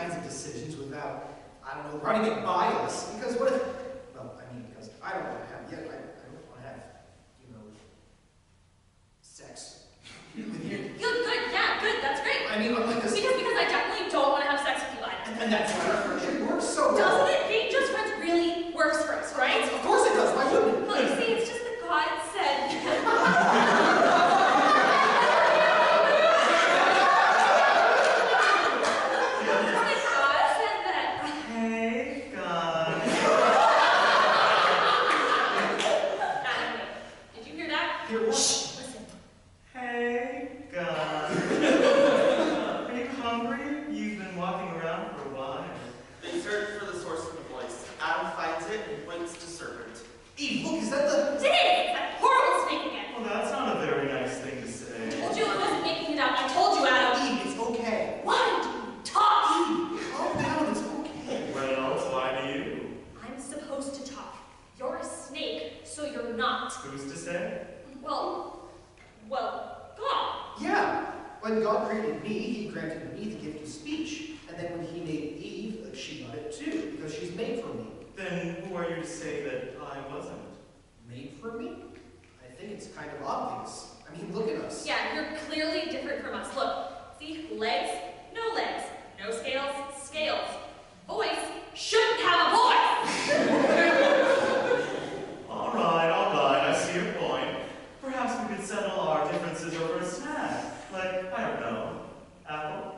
kinds of decisions without, I don't know, running it by us. Because what if, well, I mean, because I don't want to have, I don't want to have, you know, sex with you. Good, yeah, good, that's great. I mean, like this. Because I definitely don't want to have sex with you either. And that's why our friendship works so well. Doesn't it? Being just friends really works for us, right? Of course it does. Why wouldn't it? Well, you see, it's just that God said. Hey, God. Adam, wait. Did you hear that? Hear what? Shh, listen. Hey, God. Are you hungry? You've been walking around for a while. They search for the source of the voice. Adam finds it and points to serpent. Eve, look, is that the... It is! That horrible snake again. Well, that's not a very nice thing to say. I told you I wasn't making it up. I told you, Adam. Eve, it's okay. Why do you talk? Eve, calm down, it's okay. Well, why do you? I'm supposed to talk. You're a snake, so you're not. Who's to say? Well, God. Yeah. When God created me, he granted me the gift of speech. And then when he made Eve, she got it too, because she's made for me. Then who are you to say that I wasn't? Made for me? I think it's kind of obvious. I mean, look at us. Yeah, you're clearly different from us. Look, see, legs, no scales, scales. Voice shouldn't have a voice. All right, I see your point. Perhaps we could settle our differences over a snack. Like, I don't know, apple?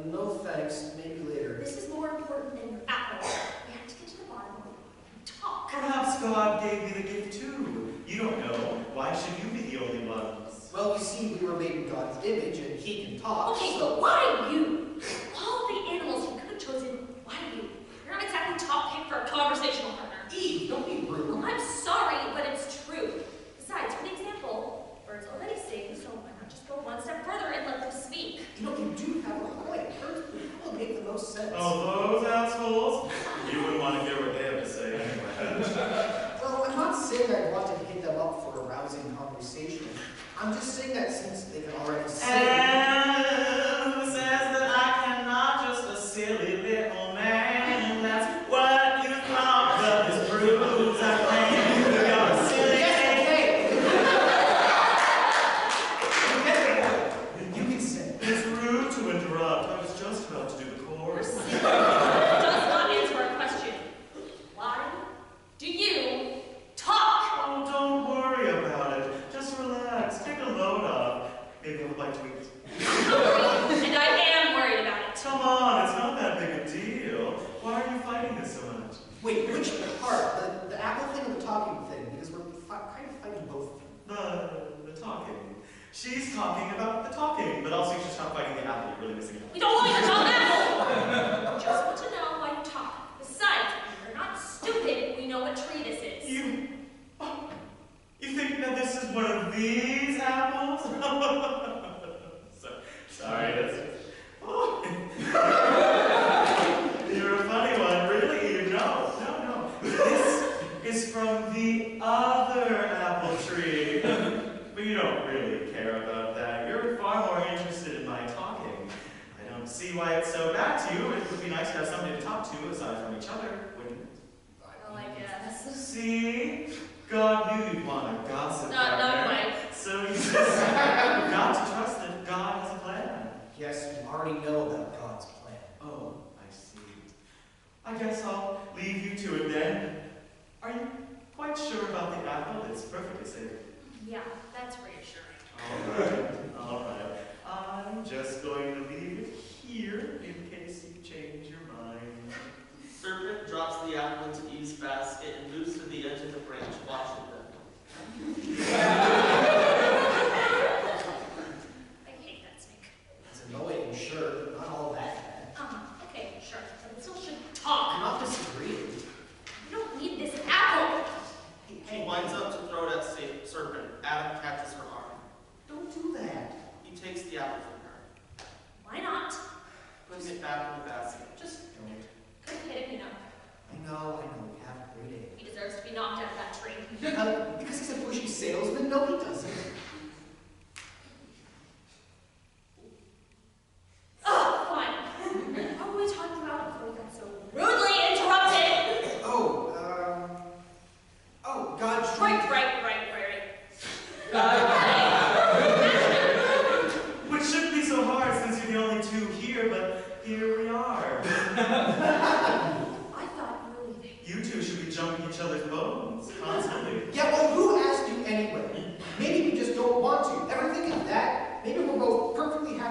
No thanks. Maybe later. This is more important than your apple. We have to get to the bottom of it. Talk. Perhaps God gave me the gift too. You don't know. Why should you be the only ones? Well, you see, we were made in God's image, and he can talk. Okay, so... but why you? Of all the animals you could have chosen, why you? You're not exactly top pick for a conversational partner. Eve, don't be rude. Well, I'm sorry, but it's true. Besides, for the example, birds already sing, so why not just go one step further and let them speak? You know, you do have a point. Birds would make the most sense. Oh, those assholes? You wouldn't want to hear what they have to say anyway. Well, I'm not saying I want to hit them up for a rousing conversation. I'm just saying that since they can already sing... And who says that I cannot just a silly little man? That's what you thought, but this proves I claim you're a silly Yes, okay. You can sing. It's rude to interrupt. I was just about to do the chorus. Does not answer our question. Why do you talk? Oh, don't worry about it. Just relax. Take a load off. Maybe I would like to eat. And I am worried about it. Come on, it's not that big a deal. Why are you fighting this so much? Wait, which part? The apple thing or the talking thing? Because we're kind of fighting both of them. The talking. She's talking about the talking, but also you should stop fighting the apple. You're really missing out. We don't want to talk apple. Just want to know why you talk. Besides, we're not stupid. We know what tree this is. You think that this is one of these apples? Sorry, that's just... Oh. You're a funny one, really? No. This is from the other apple tree. But you don't really care about that. You're far more interested in my talking. I don't see why it's so bad to you. It would be nice to have somebody to talk to aside from each other, wouldn't it? Well, I guess. See? God knew you'd want to gossip. Not quite. So you just got to trust that God has a plan. Yes, we already know about God's plan. Oh, I see. I guess I'll leave you to it then. Are you quite sure about the apple? It's perfectly safe. Yeah, that's reassuring. All right. I'm just going to leave it here in case you change your mind. Serpent drops the apple into Eve's basket and moves to the edge of the branch, watching them. I hate that snake. It's annoying, sure, but not all that bad. Okay, sure. But it still should talk. I'm not disagreeing. You don't need this apple. He winds up to throw it at Serpent. Adam catches her arm. Don't do that. He takes the apple from her, Why not? puts it back in the basket. Just Don't. couldn't hit him, you know. I know, we have a great aim. He deserves to be knocked out of that tree. Because he's a pushy salesman? No, he doesn't.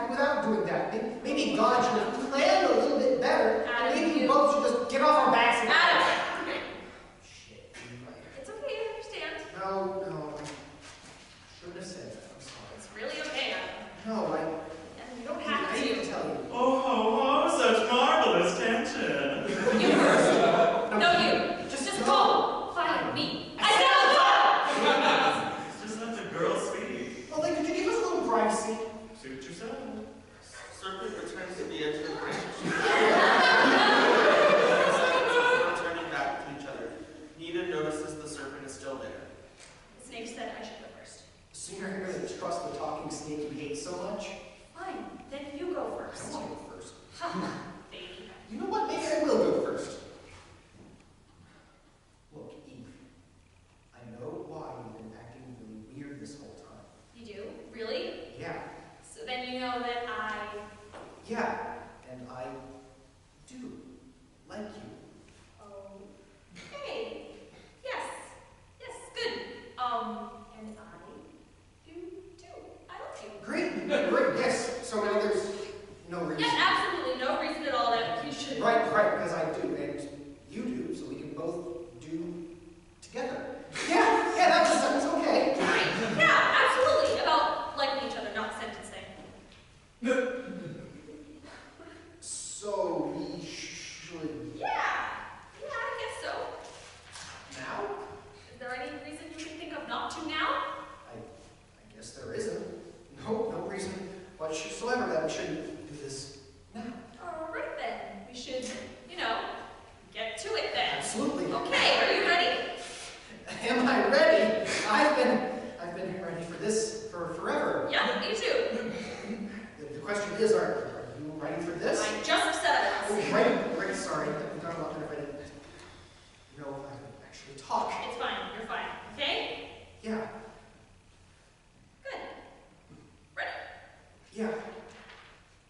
happy without doing that. Maybe God should have planned a little bit better. Adam, Maybe we you- both should just get off our backs and... Adam! Shit, you're right. It's okay, I understand. No, I shouldn't have said that. I'm sorry. It's really okay, Adam. No, And you don't have I need to. to tell you. Oh, such marvelous tension. You first. No, you. Just go. Find me. I said go! Just let the girl speak. Well, then, could you give us a little privacy? Suit yourself. Serpent returns to the edge of the branch. Returning back to each other. Nita notices the serpent is still there. The snake said I should go first. So you're not going to trust the talking snake you hate so much? Fine, then you go I first. want to go first. Baby. You know what? Maybe I will go first. Look, Eve. I know why you've been acting really weird this whole time. You do? Really? Yeah. So then you know that I... Yeah. And I do like you. Okay. Yes. Yes, good. And I do too. I love you. Great. Great. Yes. So now there's no reason. Yes, absolutely no reason at all that you should... Right, because I do, and you do, so we can both do together. Yeah, that was sense, okay. Right. Yeah, absolutely. About liking each other, not sentencing. So we should Yeah. Yeah, I guess so. now? Is there any reason you can think of not to now? I guess there isn't. No reason whatsoever that we shouldn't do this now. All right then. We should, get to it then. Absolutely. Okay, are you ready? Am I ready? I've been ready for this for forever. Yeah, me too. The question is, are you ready for this? I just said I Oh, was. right, sorry. I've got a lot better if I didn't know if I could actually talk. It's fine, you're fine. Okay? Yeah, Good. Ready? yeah.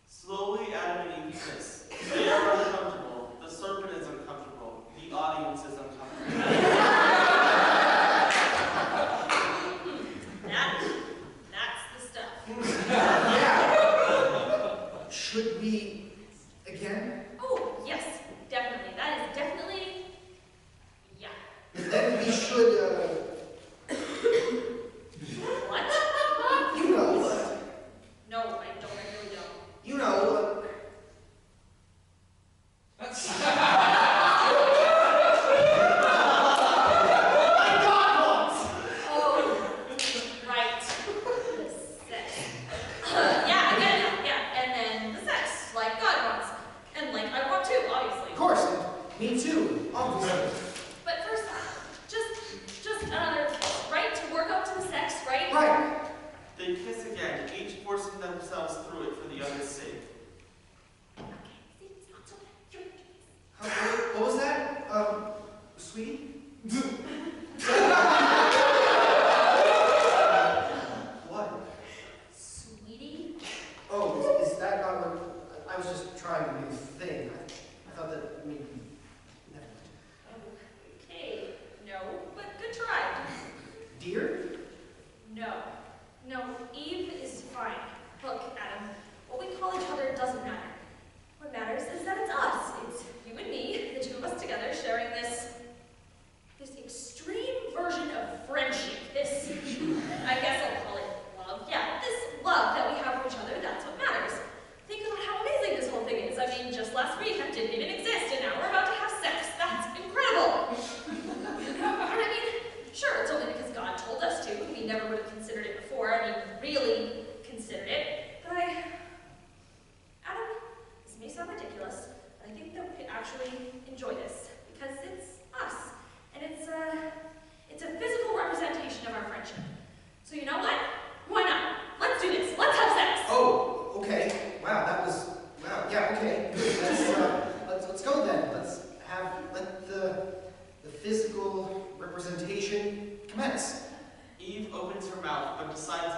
Slowly, Adam and Eve kiss. They are uncomfortable. The serpent is uncomfortable. The audience is uncomfortable. That's the stuff. Yeah. Should we again? Oh, yes, definitely. That is definitely, yeah. And then we should, What? you know, No, I really don't. you know, Oh, right. The sex. Yeah, again, yeah. And then the sex, like God wants. And like I want too, obviously. of course, me too, obviously. But first, just another kiss, right? To work up to the sex, right? Right. They kiss again, each forcing themselves through it for the other's sake. Okay, see, it's not so bad. You're a kiss. What was that? Sweetie? What? Sweetie? Oh, is that not what, I was just trying a new thing. I thought that maybe, never mind. Okay, no, but good try. Dear? No, Eve is fine. Look, Adam, what we call each other doesn't matter. What matters is that it's us. It's you and me, the two of us together, sharing this extreme version of friendship. This, I guess I'll call it love. Yeah, this love that we have for each other, that's what matters. Think about how amazing this whole thing is. I mean, just last week I didn't even exist, and now we're about to have sex. That's incredible. And I mean, sure, it's only because God told us to. We never would have considered it before. I mean, really considered it. But Adam, this may sound ridiculous, but I think that we could actually enjoy this because it's us, and it's a physical representation of our friendship. So you know what? Why not? Let's do this. Let's have sex. Oh, okay. Wow, yeah, okay. Let's go then. Let the physical representation commence. Eve opens her mouth, but decides